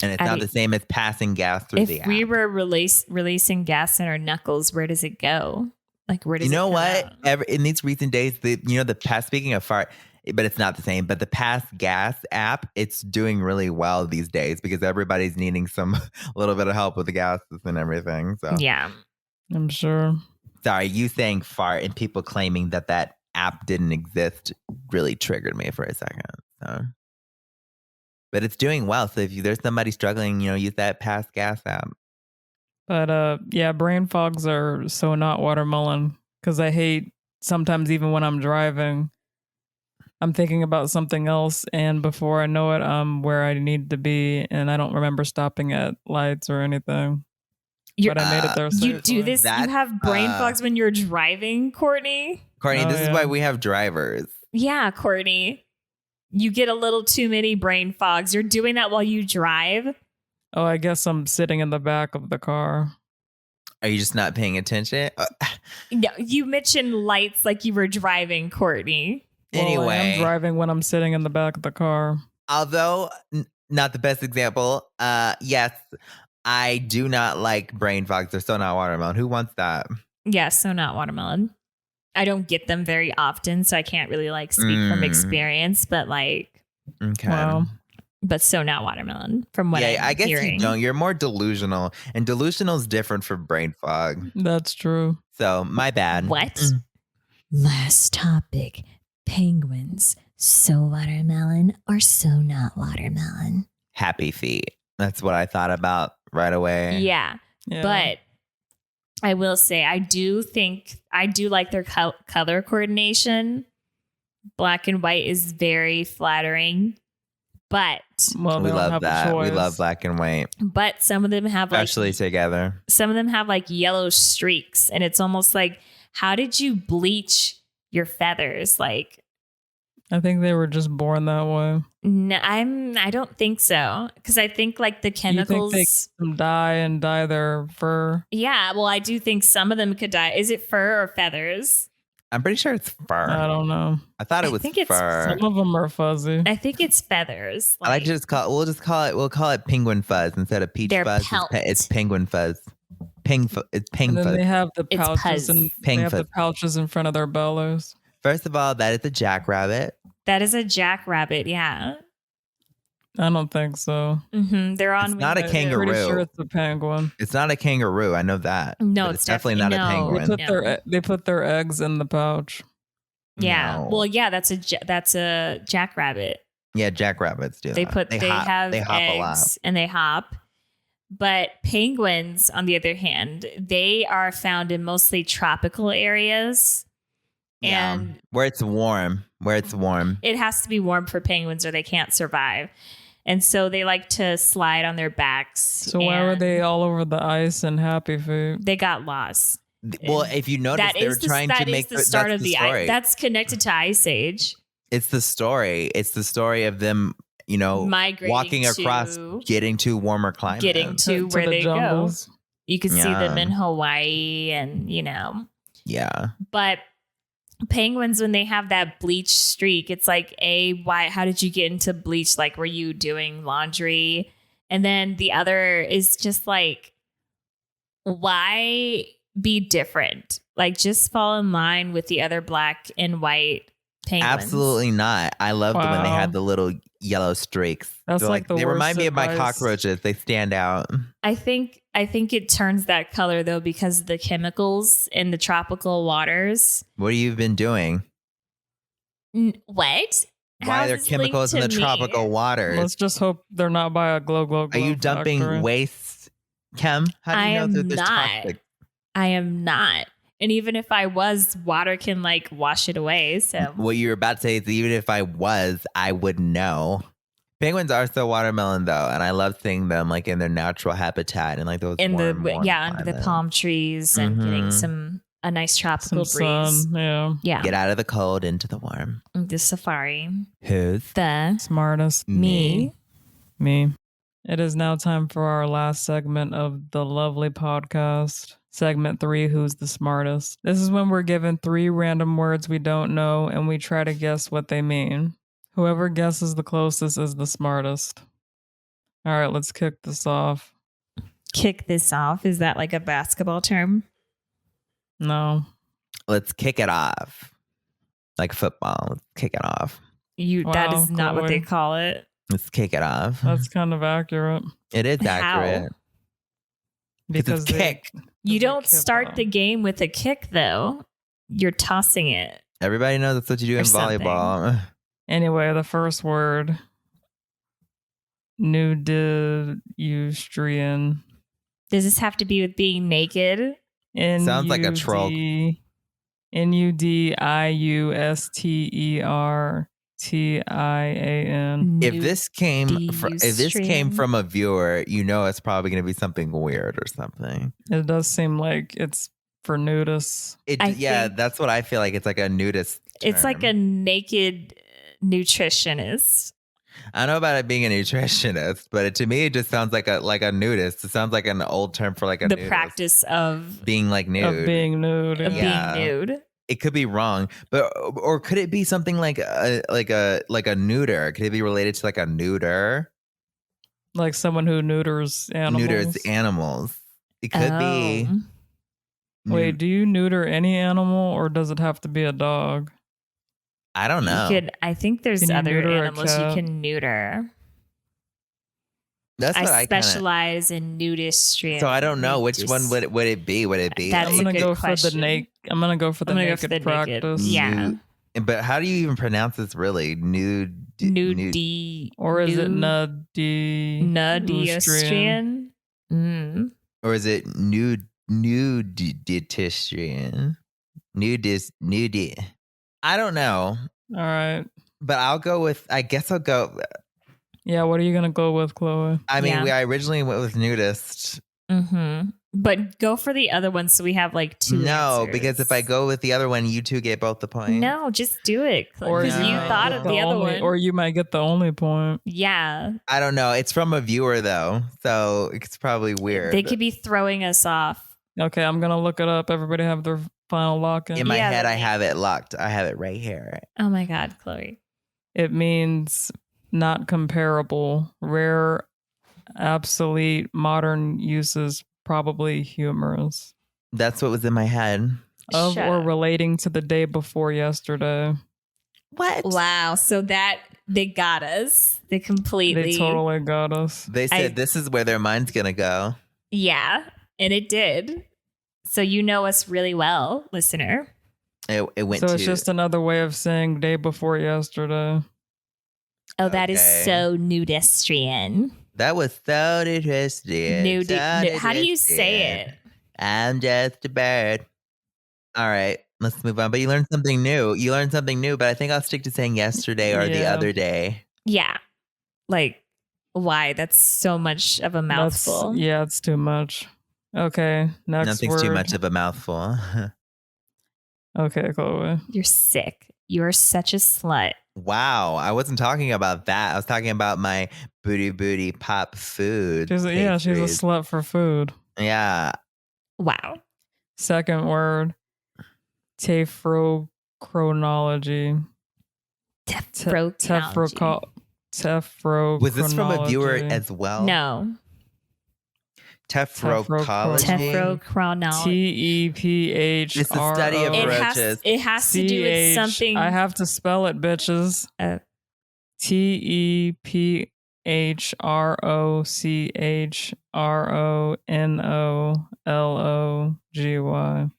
And it's not the same as passing gas through the app. If we were releasing gas in our knuckles, where does it go? Like, where does it go? You know what? In these recent days, the past, speaking of fart, but it's not the same, but the Pass Gas app, it's doing really well these days because everybody's needing some little bit of help with the gases and everything. So yeah, I'm sure. Sorry, you saying fart and people claiming that app didn't exist really triggered me for a second. So. But it's doing well. So if there's somebody struggling, use that Pass Gas app. But yeah, brain fogs are so not watermelon because I hate sometimes even when I'm driving, I'm thinking about something else. And before I know it, I'm where I need to be. And I don't remember stopping at lights or anything. But I made it there. You do this? You have brain fogs when you're driving, Kourtney? Kourtney, this is why we have drivers. Yeah, Kourtney. You get a little too many brain fogs. You're doing that while you drive? Oh, I guess I'm sitting in the back of the car. Are you just not paying attention? No, you mentioned lights like you were driving, Kourtney. Anyway. I'm driving when I'm sitting in the back of the car. Although, not the best example, yes, I do not like brain fogs. They're so not watermelon. Who wants that? Yeah, so not watermelon. I don't get them very often, so I can't really speak from experience, but okay. Wow. But so not watermelon from what I'm I guess hearing. you don't. You're more delusional, and delusional is different from brain fog. That's true. So my bad. What? Last topic. Penguins. So watermelon or so not watermelon? Happy feet. That's what I thought about right away. Yeah. But I will say, I do like their color coordination. Black and white is very flattering, but we love that. We love black and white. But some of them have especially together. Some of them have yellow streaks, and it's almost like, how did you bleach your feathers? I think they were just born that way. No, I don't think so. Because I think the chemicals. You think they dye their fur? Yeah, well, I do think some of them could dye. Is it fur or feathers? I'm pretty sure it's fur. I don't know. I thought it was fur. Some of them are fuzzy. I think it's feathers. We'll call it penguin fuzz instead of peach fuzz. It's penguin fuzz. It's ping fuzz. They have the pouches the pouches in front of their bellows. First of all, that is a jackrabbit. That is a jackrabbit, yeah. I don't think so. Mm-hmm. They're on. It's not a kangaroo. I'm pretty sure it's a penguin. It's not a kangaroo. I know that. No, it's definitely not a penguin. They put their eggs in the pouch. Yeah. No. Well, yeah. That's a jackrabbit. Yeah, jackrabbits do. They have they hop eggs a lot. And they hop. But penguins, on the other hand, they are found in mostly tropical areas. And where it's warm. It has to be warm for penguins or they can't survive. And so they like to slide on their backs. So why were they all over the ice and happy feet? They got lost. Well, if you notice, they're trying to make the start of the story. that's connected to Ice Age. It's the story. It's the story of them, Migrating walking across, getting to warmer climates, getting to where the they jungles. go. You can see them Yeah. in Hawaii, and Yeah. But penguins, when they have that bleach streak, it's like, how did you get into bleach? Like, were you doing laundry? And then the other is just like, why be different? Like, just fall in line with the other black and white penguins. Absolutely not. I loved when they had the little yellow streaks. That's They're like the they worst remind me of my advice. cockroaches. They stand out. I think it turns that color though because of the chemicals in the tropical waters. What have you been doing? What? Why How are there is this chemicals in linked the to me? tropical waters? Let's just hope they're not by a glow Are you dumping factory. waste, Kim? How do you know that there's toxic? I am not. And even if I was, water can like wash it away. So What you were about to say is even if I was, I would know. Penguins are so watermelon though, and I love seeing them like in their natural habitat and like those in warm under the climates. palm trees and getting Mhm. a nice tropical Some breeze. sun, yeah. Yeah. Get out of the cold into the warm. The safari. Who's The Smartest. me. Me. It is now time for our last segment of the lovely podcast. Segment 3, Who's the Smartest? This is when we're given 3 random words we don't know and we try to guess what they mean. Whoever guesses the closest is the smartest. All right, let's kick this off. Kick this off. Is that like a basketball term? No. Let's kick it off. Like football. Let's kick it off. That Wow, is not what Khloe. they call it. Let's kick it off. That's kind of accurate. It is How? accurate. Because it's kick. You they don't kick start off. the game with a kick though. You're tossing it. Everybody knows that's what you do Or in something. volleyball. Anyway, the first word. Nudiustrian. Does this have to be with being naked? Sounds like a troll. Nudiustertian. If this came from a viewer, it's probably going to be something weird or something. It does seem like it's for nudists. That's what I feel like. It's like a nudist. It's like a term. naked nutritionist. I don't know about it being a nutritionist, but to me, it just sounds like a nudist. It sounds like an old term for like a The nudist. practice of Being like nude. Of being nude. of Yeah. being nude. It could be wrong, but or could it be something like a neuter? Could it be related to like a neuter? Like someone who neuters animals. Neuters animals. It could be. Oh. Wait, do you neuter any animal or does it have to be a dog? I don't know. I think there's Can you other neuter a animals you cat? can neuter. That's what I I kinda, specialize in nudistry. So I don't know which one would it be. Would it be? That's I'm a gonna good go for question. the naked. I'm gonna go for the I'm gonna go naked for the naked. practice. Yeah. But how do you even pronounce this? Really, nude. Or is it nudiustrian? Nudiustrian? Or is it nuditician? Nudie. I don't know, All right. but I'll go with. I guess I'll go. Yeah, what are you gonna go with, Khloe? I mean, Yeah. I originally went with nudist. Mm-hmm. But go for the other one so we have like 2 No, answers. because if I go with the other one, you two get both the point. No, just do it. Or Because you you might thought get of the other only- one. Or you might get the only point. Yeah. I don't know. It's from a viewer though, so it's probably weird. They could be throwing us off. Okay, I'm gonna look it up. Everybody have their final lock in. In my Yeah, head, I that have it locked. I have it right here. Oh my God, Khloe. It means not comparable, rare, obsolete, modern uses, probably humorous. That's what was in my head. Of Shut or up. relating to the day before yesterday. What? Wow. So they got us. They completely. They totally got us. They said this is where their mind's gonna go. Yeah. And it did. So you know us really well, listener. It went So to. it's just another way of saying day before yesterday. Oh, that is Okay. so nudistrian. That was so interesting. How do you say it? I'm just a bird. All right, let's move on. But you learned something new. But I think I'll stick to saying yesterday or the Yeah. other day. Yeah. Like, why? That's so much of a mouthful. Yeah, it's too much. Okay, next Nothing's word. too much of a mouthful. Okay, Chloe. You're sick. You're such a slut. Wow, I wasn't talking about that. I was talking about my booty pop food. She's a pastries. slut for food. Yeah. Wow. Second word, tephrochronology. Tephrochronology. Was this from a viewer as well? No. Tephrochronology. Tephrochronology. TEPHRO. It's the study of roaches. It has to do with something. I have to spell it, bitches. TEPHROCHRONOLOGY.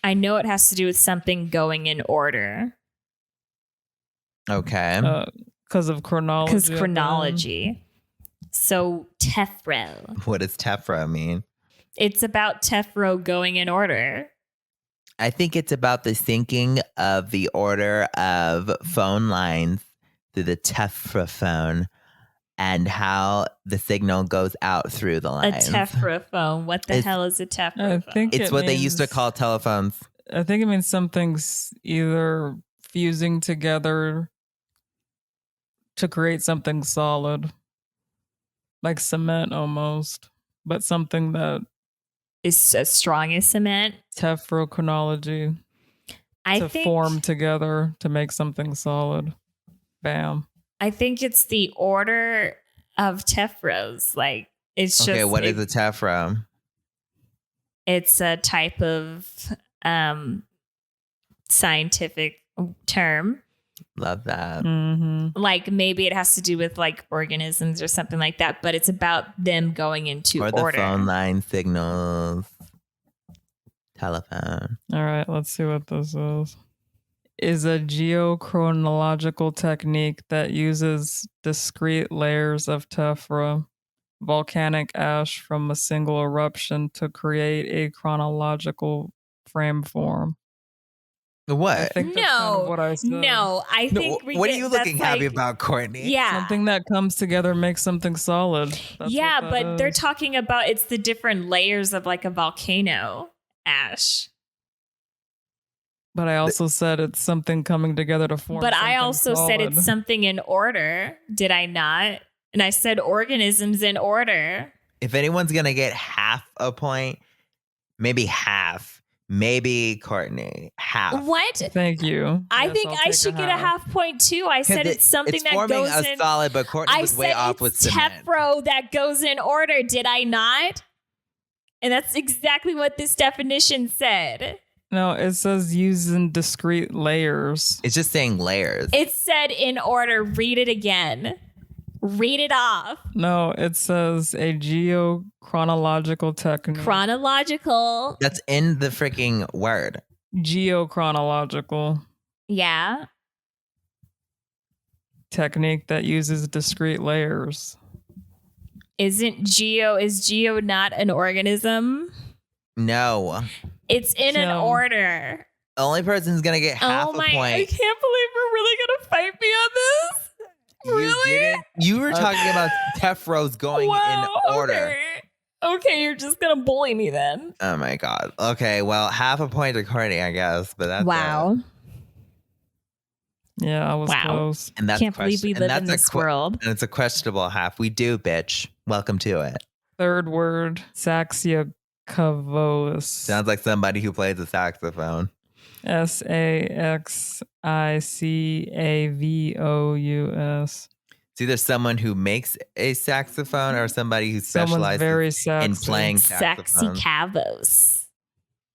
I know it has to do with something going in order. Okay. Because of chronology. Because chronology. So tephro. What does tephro mean? It's about tephro going in order. I think it's about the syncing of the order of phone lines through the tephrophone and how the signal goes out through the lines. A tephrophone. What the hell is a tephrophone? I think it's what they used to call telephones. I think it means something's either fusing together to create something solid. Like cement almost, but something that is as strong as cement. Tephrochronology. To form together to make something solid. Bam. I think it's the order of tephros. Like it's just. Okay, what is a tephro? It's a type of scientific term. Love that. Mm-hmm. Like maybe it has to do with like organisms or something like that, but it's about them going into order. Or the phone line signals. Telephone. All right, let's see what this is a geochronological technique that uses discrete layers of tephra, volcanic ash from a single eruption to create a chronological frame form. What? I think that's kind of what I said. No, I think what are you looking happy about, Kourtney? Yeah. Something that comes together makes something solid. That's yeah, what but is. they're talking about it's the different layers of like a volcano ash. But I also said it's something coming together to form. But I also solid. said it's something in order. Did I not? And I said organisms in order. If anyone's going to get half a point, maybe half. Maybe Kourtney. Half. What? Thank you. I think I should get a half point too. I said it's something that goes in. It's forming a solid, but Kourtney was way off with cement. Tephro that goes in order. Did I not? And that's exactly what this definition said. No, it says using discrete layers. It's just saying layers. It said in order. Read it again. Read it off. No, it says a geochronological technique. Chronological. That's in the freaking word. Geochronological. Yeah. Technique that uses discrete layers. Is geo not an organism? No. It's in an order. The only person's going to get half a point. I can't believe we're really going to fight me on this. Really? You were talking about tephros going in order. Okay, you're just going to bully me then. Oh my God. Okay, well, half a point to Kourtney, I guess. But that's wow. Yeah, I was close. And that's can't believe we live in this world. And it's a questionable half. We do, bitch. Welcome to it. Third word, saxicavous. Sounds like somebody who plays a saxophone. SAXICAVOUS. It's either someone who makes a saxophone or somebody who specializes in playing saxophone. Saxicavous.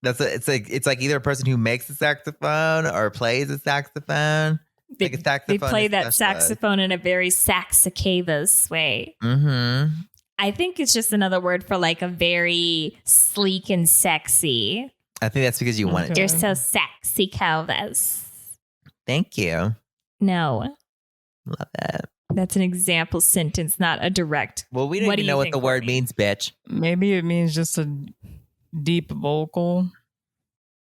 It's like either a person who makes a saxophone or plays a saxophone. They play that saxophone in a very saxicavous way. Mm-hmm. I think it's just another word for like a very sleek and sexy. I think that's because you want it. You're so sexy, Calvis. Thank you. No. Love that. That's an example sentence, not a direct. Well, we don't even know what the word means, bitch. Maybe it means just a deep vocal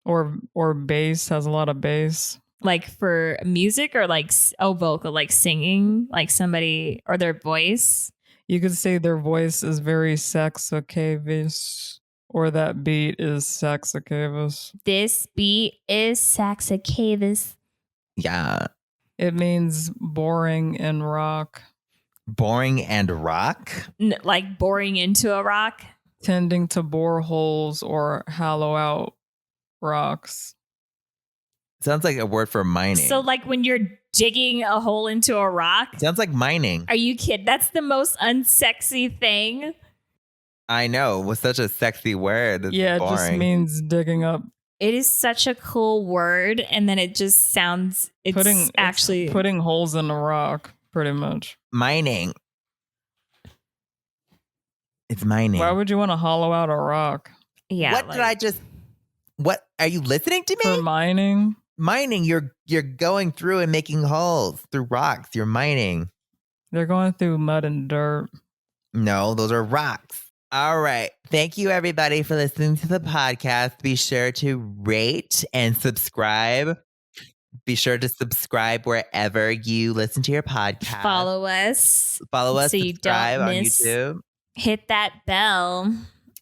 or bass, has a lot of bass. Like for music or like, vocal, like singing, like somebody or their voice. You could say their voice is very saxicavous. or that beat is Saxicavus. This beat is Saxicavus. Yeah. It means boring and rock. Boring and rock? Like boring into a rock? Tending to bore holes or hollow out rocks. Sounds like a word for mining. So like when you're digging a hole into a rock? Sounds like mining. Are you kidding? That's the most unsexy thing. I know. It was such a sexy word. It's Yeah, it boring. just means digging up. It is such a cool word, and then it just sounds, it's actually putting holes in a rock, pretty much. Mining. It's mining. Why would you want to hollow out a rock? yeah. What did I just... What? Are you listening to me? For mining? Mining. You're going through and making holes through rocks. You're mining. They're going through mud and dirt. No, those are rocks. All right. Thank you, everybody, for listening to the podcast. Be sure to rate and subscribe. Be sure to subscribe wherever you listen to your podcast. Follow us. Follow us, so you subscribe don't on miss- YouTube. Hit that bell.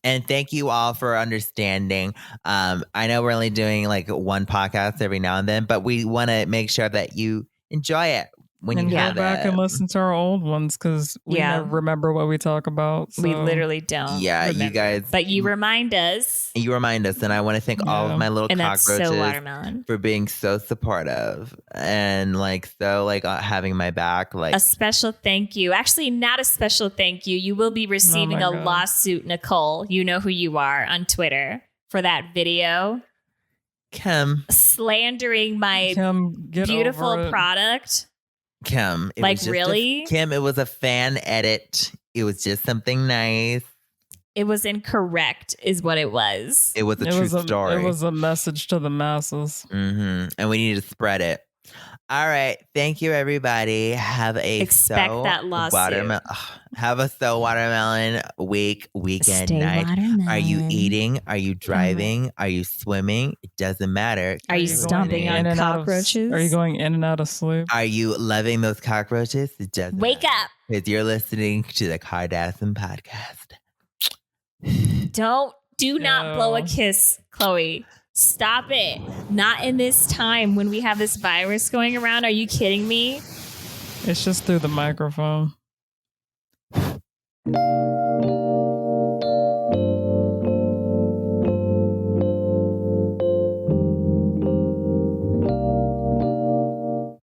And thank you all for understanding. I know we're only doing like one podcast every now and then, but we want to make sure that you enjoy it when And you go have back it. and listen to our old ones because we never remember what we talk about. We so- literally don't. Yeah, remember. you guys. But you remind us. You remind us, and I want to thank all Yeah. of my little And that's cockroaches so watermelon. for being so supportive and like so like having my back. Like A special thank you. Actually, not a special thank you. You will be receiving my a God. lawsuit, Nicole. You know who you are on Twitter for that video Kim, slandering my Kim, get beautiful over it. product. Kim, it Like, was just really? Kim, it was a fan edit. It was just something nice. It was incorrect, is what it was. It was a It true was story. It was a message to the masses. And we need to spread it. All right. Thank you, everybody. Have a Expect that lawsuit. Have a so watermelon weekend, Stay night. watermelon. Are you eating? Are you driving? Are you swimming? It doesn't matter. Are you going stomping in on and out of- cockroaches? Are you going in and out of sleep? Are you loving those cockroaches? It doesn't Wake matter. up. Because you're listening to the Kardasim Podcast. Do not blow a kiss, Khloe. Stop it. Not in this time when we have this virus going around. Are you kidding me? It's just through the microphone.